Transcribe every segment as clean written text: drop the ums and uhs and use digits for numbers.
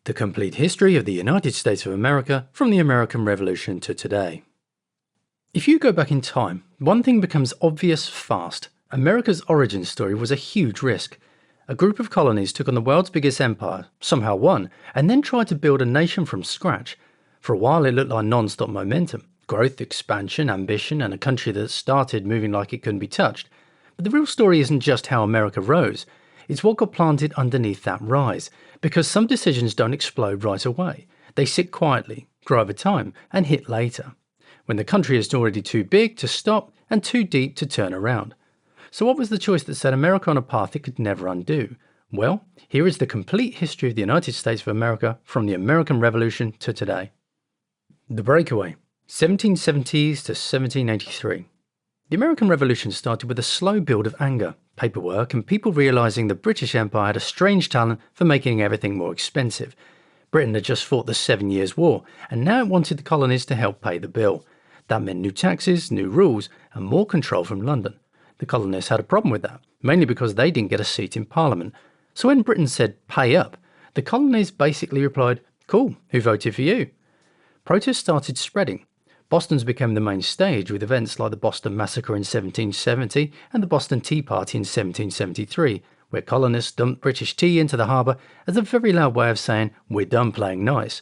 The complete history of the United States of America from the American Revolution to today. If you go back in time, one thing becomes obvious fast. America's origin story was a huge risk. A group of colonies took on the world's biggest empire, somehow won, and then tried to build a nation from scratch. For a while it looked like non-stop momentum, growth, expansion, ambition, and a country that started moving like it couldn't be touched. But the real story isn't just how America rose. It's what got planted underneath that rise, because some decisions don't explode right away. They sit quietly, grow over time, and hit later, when the country is already too big to stop and too deep to turn around. So what was the choice that set America on a path it could never undo? Well, here is the complete history of the United States of America from the American Revolution to today. The breakaway, 1770s to 1783. The American Revolution started with a slow build of anger, paperwork, and people realising the British Empire had a strange talent for making everything more expensive. Britain had just fought the 7 Years' War, and now it wanted the colonies to help pay the bill. That meant new taxes, new rules, and more control from London. The colonists had a problem with that, mainly because they didn't get a seat in Parliament. So when Britain said, "pay up," the colonies basically replied, "Cool, who voted for you?" Protests started spreading. Boston's became the main stage, with events like the Boston Massacre in 1770 and the Boston Tea Party in 1773, where colonists dumped British tea into the harbour as a very loud way of saying, "We're done playing nice."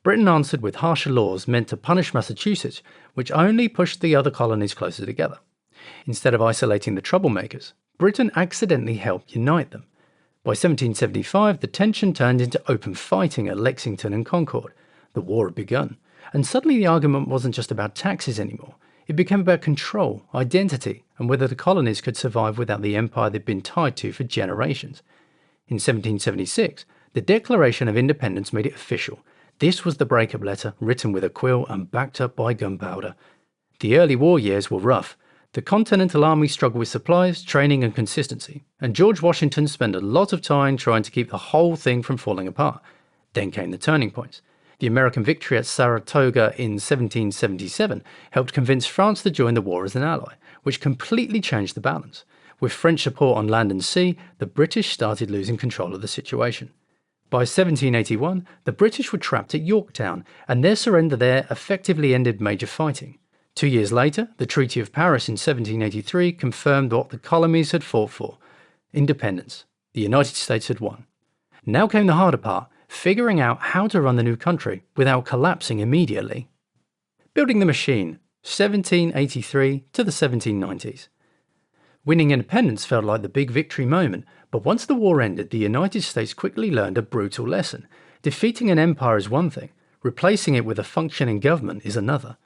Britain answered with harsher laws meant to punish Massachusetts, which only pushed the other colonies closer together. Instead of isolating the troublemakers, Britain accidentally helped unite them. By 1775, the tension turned into open fighting at Lexington and Concord. The war had begun. And suddenly the argument wasn't just about taxes anymore. It became about control, identity, and whether the colonies could survive without the empire they'd been tied to for generations. In 1776, the Declaration of Independence made it official. This was the breakup letter, written with a quill and backed up by gunpowder. The early war years were rough. The Continental Army struggled with supplies, training, and consistency, and George Washington spent a lot of time trying to keep the whole thing from falling apart. Then came the turning points. The American victory at Saratoga in 1777 helped convince France to join the war as an ally, which completely changed the balance. With French support on land and sea, the British started losing control of the situation. By 1781, the British were trapped at Yorktown, and their surrender there effectively ended major fighting. 2 years later, the Treaty of Paris in 1783 confirmed what the colonies had fought for: independence. The United States had won. Now came the harder part: figuring out how to run the new country without collapsing immediately. Building the machine, 1783 to the 1790s. Winning independence felt like the big victory moment, but once the war ended, the United States quickly learned a brutal lesson. Defeating an empire is one thing, replacing it with a functioning government is another.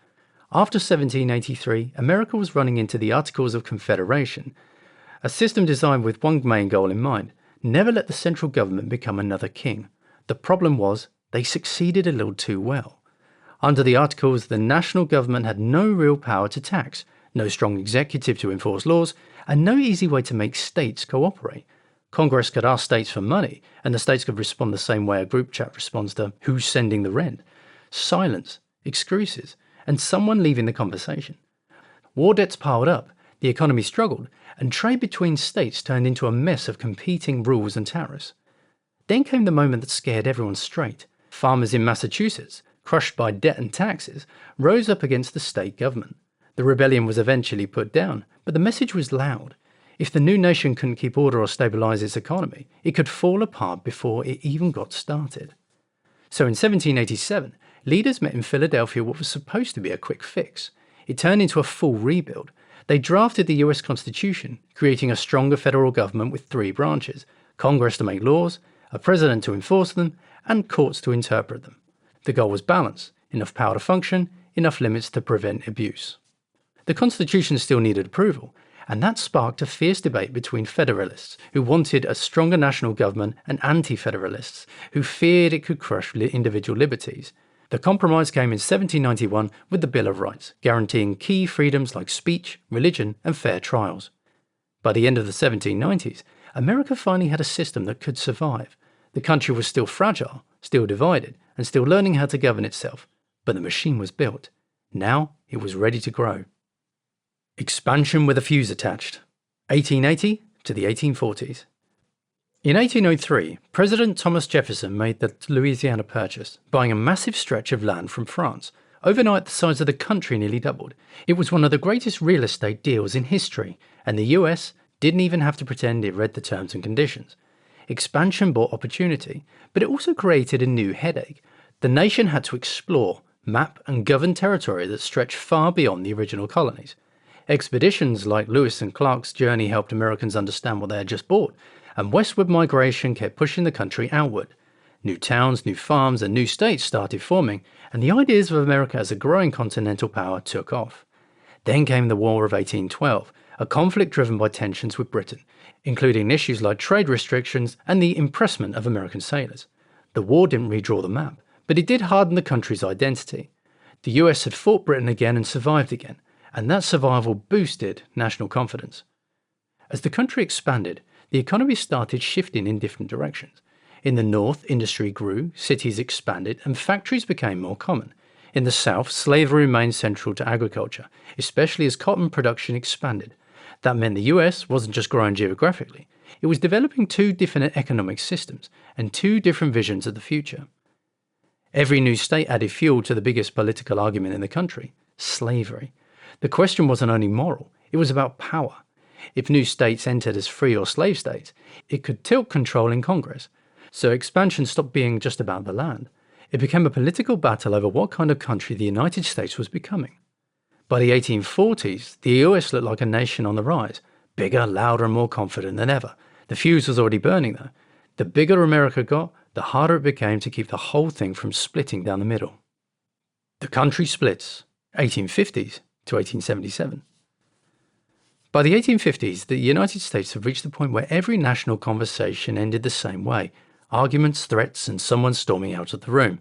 After 1783, America was running into the Articles of Confederation, a system designed with one main goal in mind: never let the central government become another king. The problem was, they succeeded a little too well. Under the Articles, the national government had no real power to tax, no strong executive to enforce laws, and no easy way to make states cooperate. Congress could ask states for money, and the states could respond the same way a group chat responds to "who's sending the rent?" Silence, excuses, and someone leaving the conversation. War debts piled up, the economy struggled, and trade between states turned into a mess of competing rules and tariffs. Then came the moment that scared everyone straight. Farmers in Massachusetts, crushed by debt and taxes, rose up against the state government. The rebellion was eventually put down, but the message was loud. If the new nation couldn't keep order or stabilize its economy, it could fall apart before it even got started. So in 1787, leaders met in Philadelphia what was supposed to be a quick fix. It turned into a full rebuild. They drafted the US Constitution, creating a stronger federal government with 3 branches: Congress to make laws, a president to enforce them, and courts to interpret them. The goal was balance: enough power to function, enough limits to prevent abuse. The Constitution still needed approval, and that sparked a fierce debate between Federalists, who wanted a stronger national government, and Anti-Federalists, who feared it could crush individual liberties. The compromise came in 1791 with the Bill of Rights, guaranteeing key freedoms like speech, religion, and fair trials. By the end of the 1790s, America finally had a system that could survive. The country was still fragile, still divided, and still learning how to govern itself, but the machine was built. Now it was ready to grow. Expansion with a fuse attached. 1880 to the 1840s. In 1803, President Thomas Jefferson made the Louisiana Purchase, buying a massive stretch of land from France. Overnight, the size of the country nearly doubled. It was one of the greatest real estate deals in history, and the US didn't even have to pretend it read the terms and conditions. Expansion brought opportunity, but it also created a new headache. The nation had to explore, map, and govern territory that stretched far beyond the original colonies. Expeditions like Lewis and Clark's journey helped Americans understand what they had just bought, and westward migration kept pushing the country outward. New towns, new farms, and new states started forming, and the ideas of America as a growing continental power took off. Then came the War of 1812, a conflict driven by tensions with Britain, including issues like trade restrictions and the impressment of American sailors. The war didn't redraw the map, but it did harden the country's identity. The US had fought Britain again and survived again, and that survival boosted national confidence. As the country expanded, the economy started shifting in different directions. In the north, industry grew, cities expanded, and factories became more common. In the south, slavery remained central to agriculture, especially as cotton production expanded. That meant the US wasn't just growing geographically, it was developing two different economic systems and two different visions of the future. Every new state added fuel to the biggest political argument in the country: slavery. The question wasn't only moral, it was about power. If new states entered as free or slave states, it could tilt control in Congress. So expansion stopped being just about the land. It became a political battle over what kind of country the United States was becoming. By the 1840s, the US looked like a nation on the rise, bigger, louder, and more confident than ever. The fuse was already burning though. The bigger America got, the harder it became to keep the whole thing from splitting down the middle. The country splits, 1850s to 1877. By the 1850s, the United States had reached the point where every national conversation ended the same way: arguments, threats, and someone storming out of the room.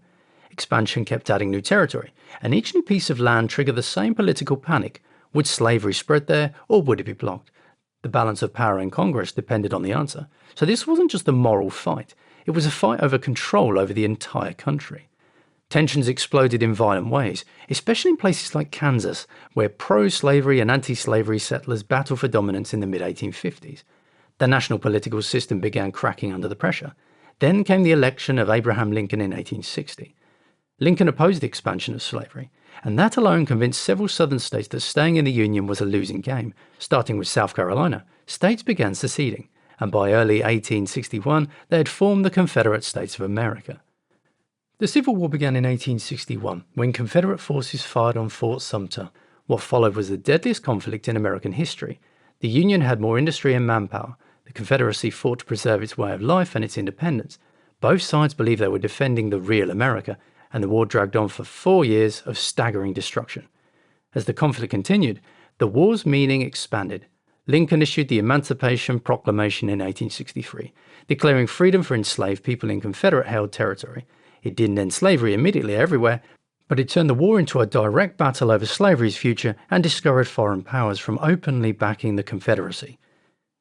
Expansion kept adding new territory, and each new piece of land triggered the same political panic. Would slavery spread there, or would it be blocked? The balance of power in Congress depended on the answer. So this wasn't just a moral fight, it was a fight over control over the entire country. Tensions exploded in violent ways, especially in places like Kansas, where pro-slavery and anti-slavery settlers battled for dominance in the mid-1850s. The national political system began cracking under the pressure. Then came the election of Abraham Lincoln in 1860. Lincoln opposed the expansion of slavery, and that alone convinced several southern states that staying in the Union was a losing game. Starting with South Carolina, states began seceding, and by early 1861 they had formed the Confederate States of America. The Civil War began in 1861, when Confederate forces fired on Fort Sumter. What followed was the deadliest conflict in American history. The Union had more industry and manpower. The Confederacy fought to preserve its way of life and its independence. Both sides believed they were defending the real America, and the war dragged on for 4 years of staggering destruction. As the conflict continued, the war's meaning expanded. Lincoln issued the Emancipation Proclamation in 1863, declaring freedom for enslaved people in Confederate-held territory. It didn't end slavery immediately everywhere, but it turned the war into a direct battle over slavery's future and discouraged foreign powers from openly backing the Confederacy.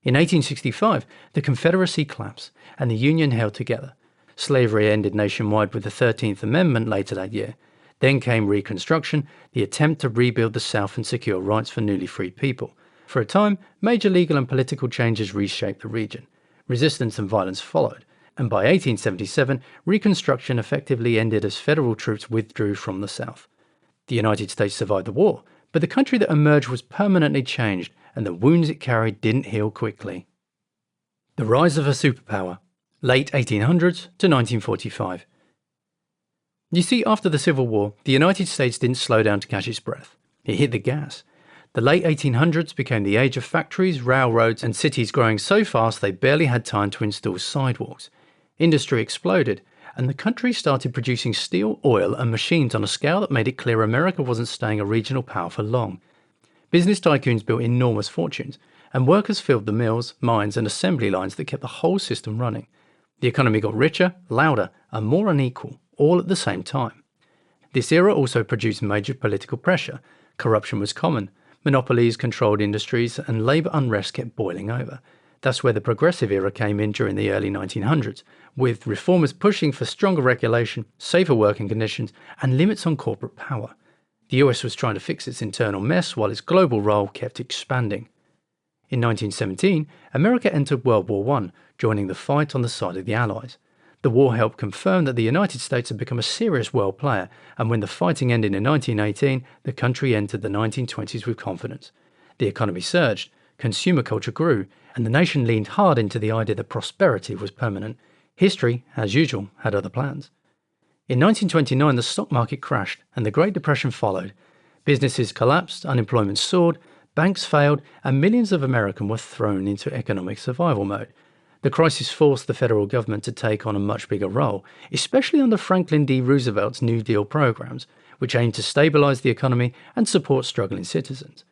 In 1865, the Confederacy collapsed and the Union held together. Slavery ended nationwide with the 13th Amendment later that year. Then came Reconstruction, the attempt to rebuild the South and secure rights for newly freed people. For a time, major legal and political changes reshaped the region. Resistance and violence followed, and by 1877, Reconstruction effectively ended as federal troops withdrew from the South. The United States survived the war, but the country that emerged was permanently changed, and the wounds it carried didn't heal quickly. The rise of a superpower, late 1800s to 1945. You see, after the Civil War, the United States didn't slow down to catch its breath. It hit the gas. The late 1800s became the age of factories, railroads, and cities growing so fast they barely had time to install sidewalks. Industry exploded, and the country started producing steel, oil, and machines on a scale that made it clear America wasn't staying a regional power for long. Business tycoons built enormous fortunes, and workers filled the mills, mines, and assembly lines that kept the whole system running. The economy got richer, louder, and more unequal, all at the same time. This era also produced major political pressure. Corruption was common, monopolies controlled industries, and labour unrest kept boiling over. That's where the progressive era came in during the early 1900s, with reformers pushing for stronger regulation, safer working conditions, and limits on corporate power. The US was trying to fix its internal mess while its global role kept expanding. In 1917, America entered World War I, joining the fight on the side of the Allies. The war helped confirm that the United States had become a serious world player, and when the fighting ended in 1918, the country entered the 1920s with confidence. The economy surged, consumer culture grew, and the nation leaned hard into the idea that prosperity was permanent. History, as usual, had other plans. In 1929, the stock market crashed, and the Great Depression followed. Businesses collapsed, unemployment soared, banks failed, and millions of Americans were thrown into economic survival mode. The crisis forced the federal government to take on a much bigger role, especially under Franklin D. Roosevelt's New Deal programs, which aimed to stabilize the economy and support struggling citizens.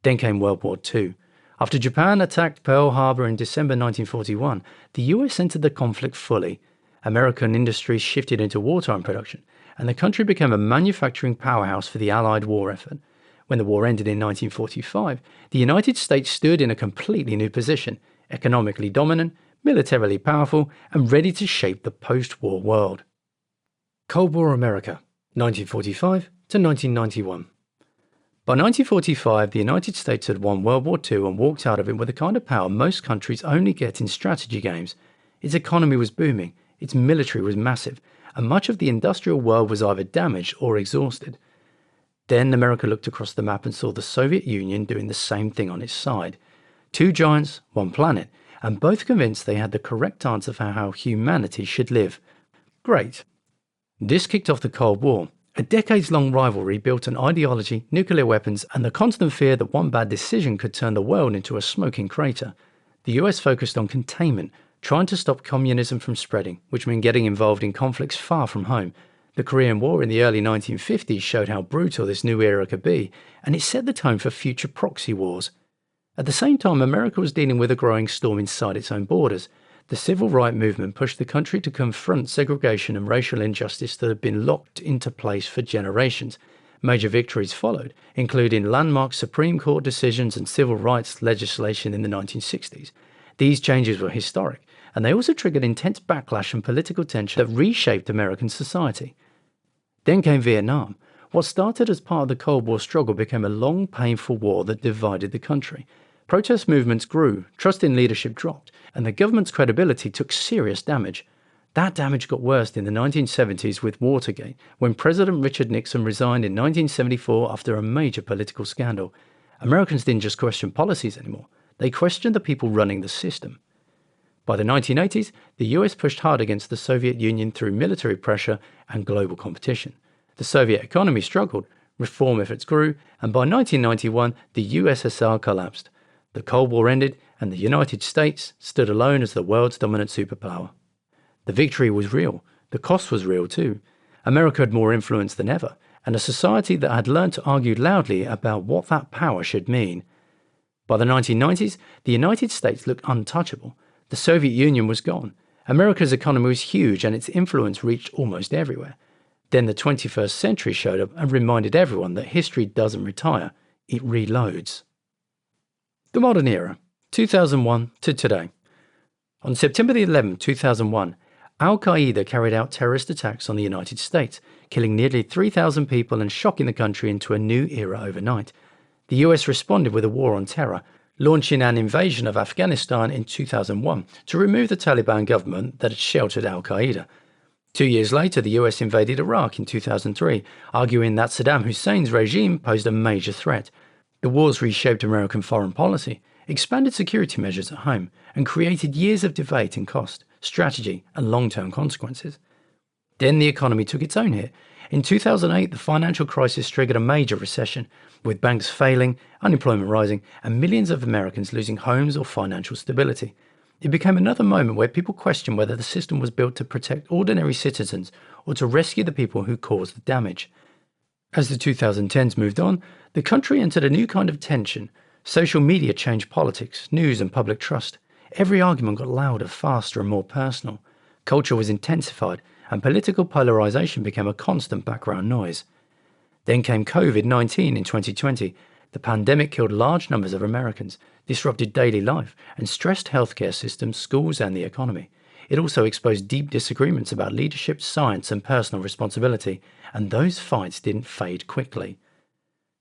Then came World War II. After Japan attacked Pearl Harbor in December 1941, the US entered the conflict fully. American industries shifted into wartime production, and the country became a manufacturing powerhouse for the Allied war effort. When the war ended in 1945, the United States stood in a completely new position, economically dominant, militarily powerful, and ready to shape the post-war world. Cold War America, 1945 to 1991. By 1945, the United States had won World War II and walked out of it with the kind of power most countries only get in strategy games. Its economy was booming, its military was massive, and much of the industrial world was either damaged or exhausted. Then America looked across the map and saw the Soviet Union doing the same thing on its side. Two giants, one planet, and both convinced they had the correct answer for how humanity should live. Great. This kicked off the Cold War. A decades-long rivalry built on ideology, nuclear weapons, and the constant fear that one bad decision could turn the world into a smoking crater. The US focused on containment, trying to stop communism from spreading, which meant getting involved in conflicts far from home. The Korean War in the early 1950s showed how brutal this new era could be, and it set the tone for future proxy wars. At the same time, America was dealing with a growing storm inside its own borders. The civil rights movement pushed the country to confront segregation and racial injustice that had been locked into place for generations. Major victories followed, including landmark Supreme Court decisions and civil rights legislation in the 1960s. These changes were historic, and they also triggered intense backlash and political tension that reshaped American society. Then came Vietnam. What started as part of the Cold War struggle became a long, painful war that divided the country. Protest movements grew, trust in leadership dropped, and the government's credibility took serious damage. That damage got worse in the 1970s with Watergate, when President Richard Nixon resigned in 1974 after a major political scandal. Americans didn't just question policies anymore, they questioned the people running the system. By the 1980s, the US pushed hard against the Soviet Union through military pressure and global competition. The Soviet economy struggled, reform efforts grew, and by 1991, the USSR collapsed. The Cold War ended, and the United States stood alone as the world's dominant superpower. The victory was real. The cost was real too. America had more influence than ever, and a society that had learned to argue loudly about what that power should mean. By the 1990s, the United States looked untouchable. The Soviet Union was gone. America's economy was huge, and its influence reached almost everywhere. Then the 21st century showed up and reminded everyone that history doesn't retire, it reloads. The modern era, 2001 to today. On September 11, 2001, Al-Qaeda carried out terrorist attacks on the United States, killing nearly 3,000 people and shocking the country into a new era overnight. The US responded with a war on terror, launching an invasion of Afghanistan in 2001 to remove the Taliban government that had sheltered Al-Qaeda. 2 years later, the US invaded Iraq in 2003, arguing that Saddam Hussein's regime posed a major threat. The wars reshaped American foreign policy, expanded security measures at home, and created years of debate in cost, strategy, and long-term consequences. Then the economy took its own hit. In 2008, the financial crisis triggered a major recession, with banks failing, unemployment rising, and millions of Americans losing homes or financial stability. It became another moment where people questioned whether the system was built to protect ordinary citizens or to rescue the people who caused the damage. As the 2010s moved on, the country entered a new kind of tension. Social media changed politics, news, and public trust. Every argument got louder, faster, and more personal. Culture was intensified, and political polarization became a constant background noise. Then came COVID-19 in 2020. The pandemic killed large numbers of Americans, disrupted daily life, and stressed healthcare systems, schools, and the economy. It also exposed deep disagreements about leadership, science, and personal responsibility, and those fights didn't fade quickly.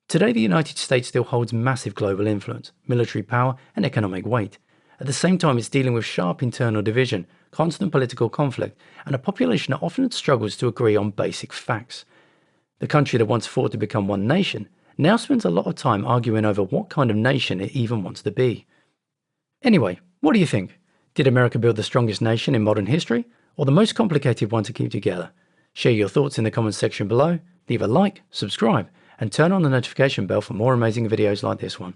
Today, the United States still holds massive global influence, military power, and economic weight. At the same time, it's dealing with sharp internal division, constant political conflict, and a population that often struggles to agree on basic facts. The country that once fought to become one nation now spends a lot of time arguing over what kind of nation it even wants to be. Anyway, what do you think? Did America build the strongest nation in modern history, or the most complicated one to keep together? Share your thoughts in the comments section below, leave a like, subscribe, and turn on the notification bell for more amazing videos like this one.